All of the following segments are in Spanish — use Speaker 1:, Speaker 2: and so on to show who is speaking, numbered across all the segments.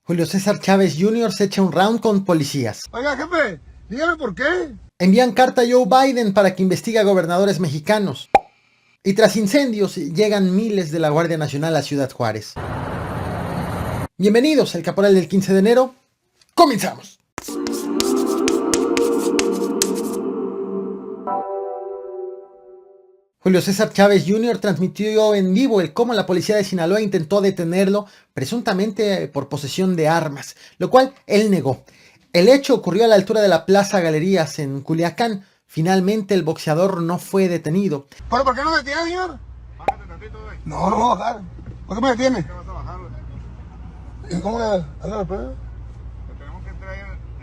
Speaker 1: Julio César Chávez Jr. se echa un round con policías.
Speaker 2: Oiga, jefe, dígame por qué.
Speaker 1: Envían carta a Joe Biden para que investigue a gobernadores mexicanos. Y tras incendios llegan miles de la Guardia Nacional a Ciudad Juárez. Bienvenidos al Caporal del 15 de enero. ¡Comenzamos! Julio César Chávez Jr. transmitió en vivo el cómo la policía de Sinaloa intentó detenerlo, presuntamente por posesión de armas, lo cual él negó. El hecho ocurrió a la altura de la Plaza Galerías en Culiacán. Finalmente el boxeador no fue detenido.
Speaker 2: ¿Pero por qué no me detiene, señor?
Speaker 3: Bájate tantito, güey.
Speaker 2: No voy a bajar. ¿Por qué me detiene?
Speaker 3: ¿Qué vas a bajar, güey?
Speaker 2: ¿Y cómo le habla pues?
Speaker 3: Que tenemos que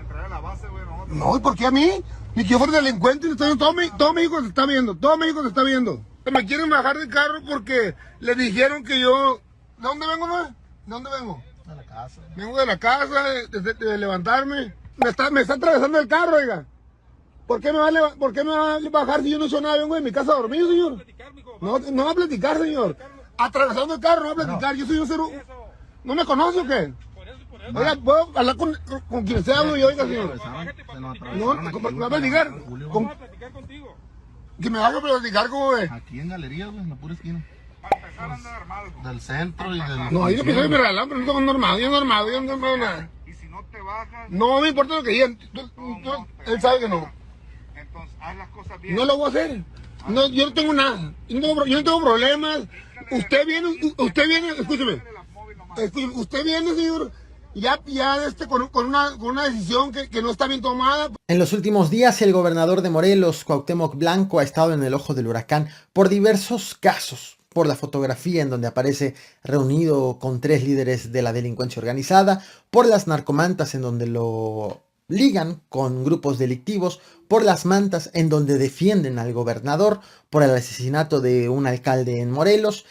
Speaker 3: entrar a la base, güey, nosotros.
Speaker 2: No, ¿y por qué a mí? Ni que yo fuera delincuente, todo México se está viendo, todo México se está viendo. Me quieren bajar del carro porque le dijeron que yo... ¿De dónde vengo, no? ¿De dónde vengo?
Speaker 3: De la casa.
Speaker 2: Vengo de la casa, de levantarme. Me está atravesando el carro, oiga. ¿Por qué me va a bajar si yo no he hecho nada? Vengo de mi casa dormido, señor. No va a platicar, señor. Atravesando el carro, no va a platicar. Yo soy un ser... ¿No me conoce o qué? Oiga, ¿puedo hablar con quien sea hablo yo, oiga, señor? No, ¿me va a platicar? Que me vaya a platicar, güey.
Speaker 4: Aquí en Galerías, güey, en la pura esquina.
Speaker 3: Para empezar anda armado.
Speaker 4: Del centro y del...
Speaker 2: No, ahí no pienso que me regalan, pero no tengo normal, yo no armado nada.
Speaker 3: Y si no te bajas,
Speaker 2: No me importa lo que digan. Él sabe que no.
Speaker 3: entonces haz las cosas bien.
Speaker 2: No lo voy a hacer. No, yo no tengo nada. Yo no tengo problemas. Usted viene, escúcheme. Usted viene, señor, ya con una decisión que no está bien tomada.
Speaker 1: En los últimos días, el gobernador de Morelos, Cuauhtémoc Blanco, ha estado en el ojo del huracán por diversos casos. Por la fotografía en donde aparece reunido con 3 líderes de la delincuencia organizada, por las narcomantas en donde lo ligan con grupos delictivos, por las mantas en donde defienden al gobernador, por el asesinato de un alcalde en Morelos,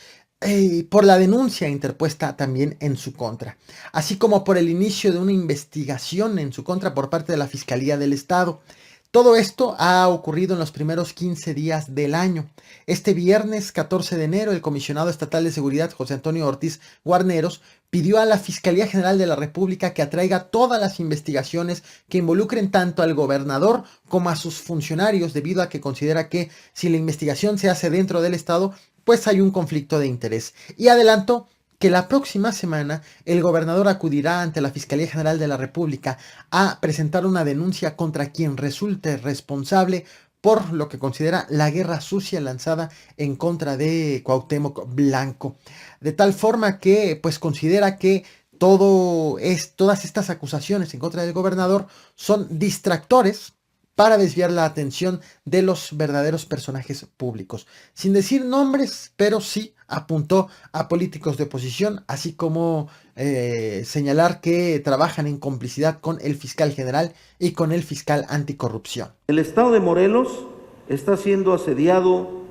Speaker 1: por la denuncia interpuesta también en su contra, así como por el inicio de una investigación en su contra por parte de la Fiscalía del Estado. Todo esto ha ocurrido en los primeros 15 días del año. Este viernes 14 de enero, el comisionado estatal de seguridad, José Antonio Ortiz Guarneros, pidió a la Fiscalía General de la República que atraiga todas las investigaciones que involucren tanto al gobernador como a sus funcionarios, debido a que considera que si la investigación se hace dentro del Estado, pues hay un conflicto de interés. Y adelantó que la próxima semana el gobernador acudirá ante la Fiscalía General de la República a presentar una denuncia contra quien resulte responsable por lo que considera la guerra sucia lanzada en contra de Cuauhtémoc Blanco. De tal forma que pues considera que todas estas acusaciones en contra del gobernador son distractores para desviar la atención de los verdaderos personajes públicos. Sin decir nombres, pero sí apuntó a políticos de oposición, así como señalar que trabajan en complicidad con el fiscal general y con el fiscal anticorrupción.
Speaker 5: El estado de Morelos está siendo asediado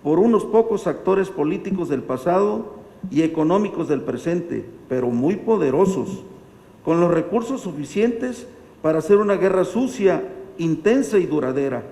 Speaker 5: por unos pocos actores políticos del pasado y económicos del presente, pero muy poderosos, con los recursos suficientes para hacer una guerra sucia, intensa y duradera.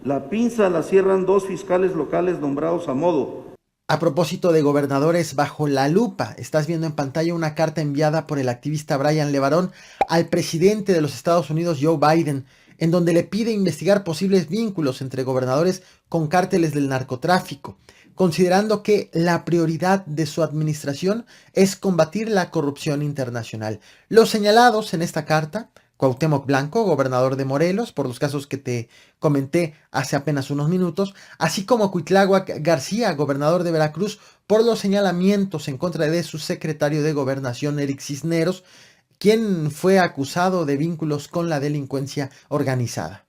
Speaker 5: La pinza la cierran 2 fiscales locales nombrados a modo.
Speaker 1: A propósito de gobernadores bajo la lupa, estás viendo en pantalla una carta enviada por el activista Brian LeBaron al presidente de los Estados Unidos, Joe Biden, en donde le pide investigar posibles vínculos entre gobernadores con cárteles del narcotráfico, considerando que la prioridad de su administración es combatir la corrupción internacional. Los señalados en esta carta: Cuauhtémoc Blanco, gobernador de Morelos, por los casos que te comenté hace apenas unos minutos, así como Cuitláhuac García, gobernador de Veracruz, por los señalamientos en contra de su secretario de Gobernación, Eric Cisneros, quien fue acusado de vínculos con la delincuencia organizada.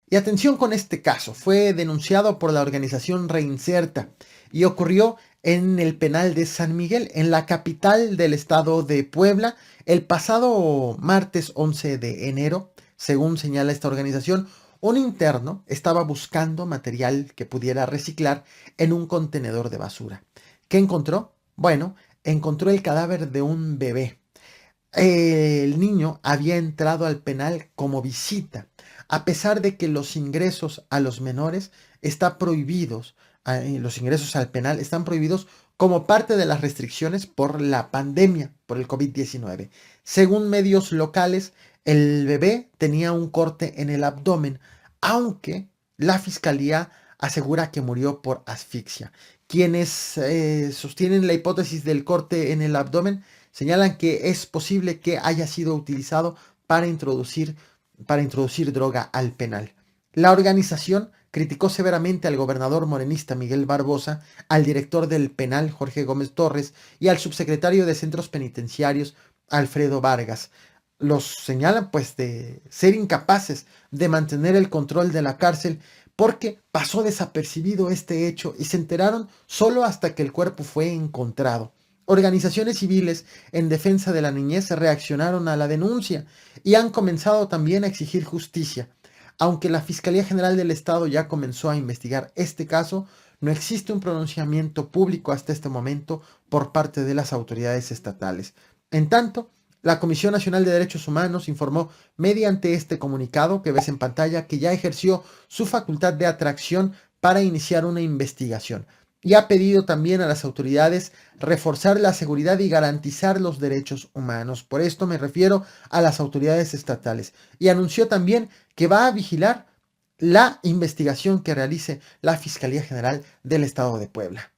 Speaker 1: Y atención con este caso, fue denunciado por la organización Reinserta y ocurrió en el penal de San Miguel, en la capital del estado de Puebla, el pasado martes 11 de enero. Según señala esta organización, un interno estaba buscando material que pudiera reciclar en un contenedor de basura. ¿Qué encontró? Bueno, encontró el cadáver de un bebé. El niño había entrado al penal como visita, a pesar de que los ingresos a los menores están prohibidos. Los ingresos al penal están prohibidos como parte de las restricciones por la pandemia, por el COVID-19. Según medios locales, el bebé tenía un corte en el abdomen, aunque la fiscalía asegura que murió por asfixia. Quienes sostienen la hipótesis del corte en el abdomen señalan que es posible que haya sido utilizado para introducir droga al penal. La organización criticó severamente al gobernador morenista Miguel Barbosa, al director del penal Jorge Gómez Torres y al subsecretario de Centros Penitenciarios Alfredo Vargas. Los señalan pues de ser incapaces de mantener el control de la cárcel porque pasó desapercibido este hecho y se enteraron solo hasta que el cuerpo fue encontrado. Organizaciones civiles en defensa de la niñez reaccionaron a la denuncia y han comenzado también a exigir justicia. Aunque la Fiscalía General del Estado ya comenzó a investigar este caso, no existe un pronunciamiento público hasta este momento por parte de las autoridades estatales. En tanto, la Comisión Nacional de Derechos Humanos informó mediante este comunicado que ves en pantalla que ya ejerció su facultad de atracción para iniciar una investigación y ha pedido también a las autoridades reforzar la seguridad y garantizar los derechos humanos. Por esto me refiero a las autoridades estatales. Y anunció también que va a vigilar la investigación que realice la Fiscalía General del Estado de Puebla.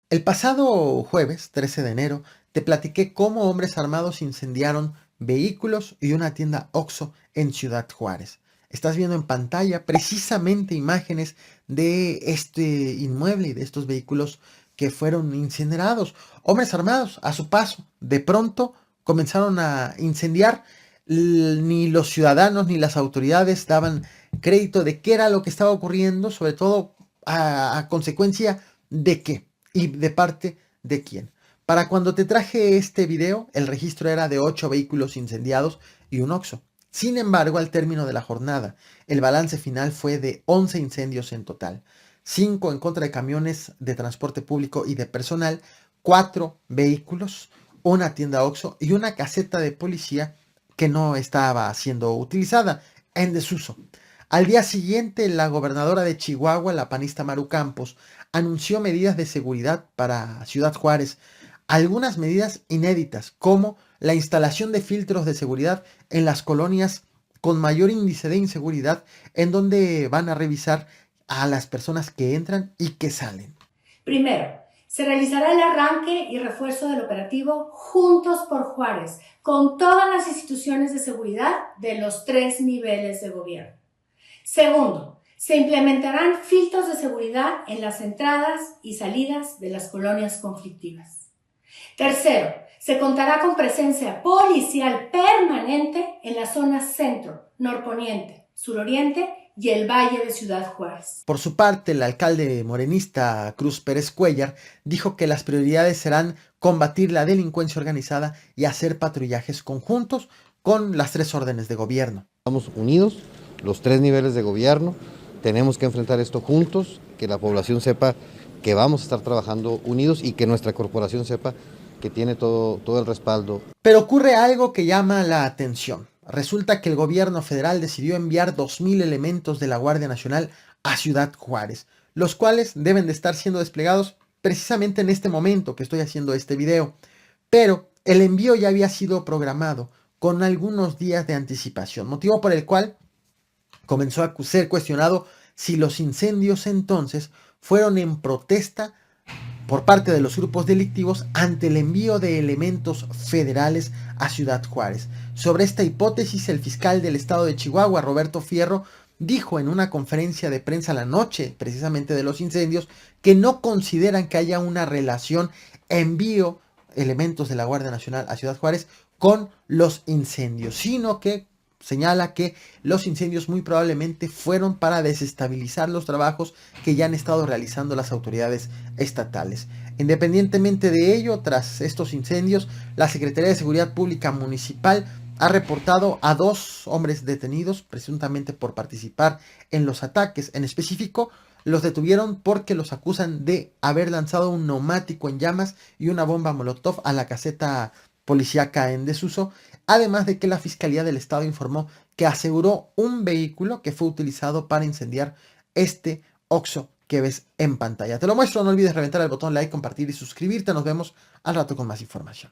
Speaker 1: El pasado jueves, 13 de enero, te platiqué cómo hombres armados incendiaron vehículos y una tienda OXXO en Ciudad Juárez. Estás viendo en pantalla precisamente imágenes de este inmueble y de estos vehículos que fueron incinerados. Hombres armados, a su paso, de pronto comenzaron a incendiar. Ni los ciudadanos ni las autoridades daban crédito de qué era lo que estaba ocurriendo, sobre todo a consecuencia de qué y de parte de quién. Para cuando te traje este video, el registro era de 8 vehículos incendiados y un OXXO. Sin embargo, al término de la jornada, el balance final fue de 11 incendios en total, 5 en contra de camiones de transporte público y de personal, 4 vehículos, una tienda OXXO y una caseta de policía que no estaba siendo utilizada, en desuso. Al día siguiente, la gobernadora de Chihuahua, la panista Maru Campos, anunció medidas de seguridad para Ciudad Juárez, algunas medidas inéditas, como la instalación de filtros de seguridad en las colonias con mayor índice de inseguridad, en donde van a revisar a las personas que entran y que salen.
Speaker 6: Primero, se realizará el arranque y refuerzo del operativo Juntos por Juárez, con todas las instituciones de seguridad de los 3 niveles de gobierno. Segundo, se implementarán filtros de seguridad en las entradas y salidas de las colonias conflictivas. Tercero, se contará con presencia policial permanente en las zonas centro, norponiente, suroriente y el Valle de Ciudad Juárez.
Speaker 1: Por su parte, el alcalde morenista Cruz Pérez Cuéllar dijo que las prioridades serán combatir la delincuencia organizada y hacer patrullajes conjuntos con las 3 órdenes de gobierno.
Speaker 7: Estamos unidos, los 3 niveles de gobierno, tenemos que enfrentar esto juntos, que la población sepa que vamos a estar trabajando unidos y que nuestra corporación sepa que tiene todo el respaldo.
Speaker 1: Pero ocurre algo que llama la atención. Resulta que el gobierno federal decidió enviar 2,000 elementos de la Guardia Nacional a Ciudad Juárez, los cuales deben de estar siendo desplegados precisamente en este momento que estoy haciendo este video. Pero el envío ya había sido programado con algunos días de anticipación, motivo por el cual comenzó a ser cuestionado si los incendios entonces fueron en protesta por parte de los grupos delictivos ante el envío de elementos federales a Ciudad Juárez. Sobre esta hipótesis, el fiscal del estado de Chihuahua, Roberto Fierro, dijo en una conferencia de prensa la noche, precisamente de los incendios, que no consideran que haya una relación envío elementos de la Guardia Nacional a Ciudad Juárez con los incendios, sino que señala que los incendios muy probablemente fueron para desestabilizar los trabajos que ya han estado realizando las autoridades estatales. Independientemente de ello, tras estos incendios, la Secretaría de Seguridad Pública Municipal ha reportado a 2 hombres detenidos, presuntamente por participar en los ataques. En específico, los detuvieron porque los acusan de haber lanzado un neumático en llamas y una bomba molotov a la caseta policíaca en desuso, además de que la Fiscalía del Estado informó que aseguró un vehículo que fue utilizado para incendiar este OXXO que ves en pantalla. Te lo muestro, no olvides reventar el botón like, compartir y suscribirte. Nos vemos al rato con más información.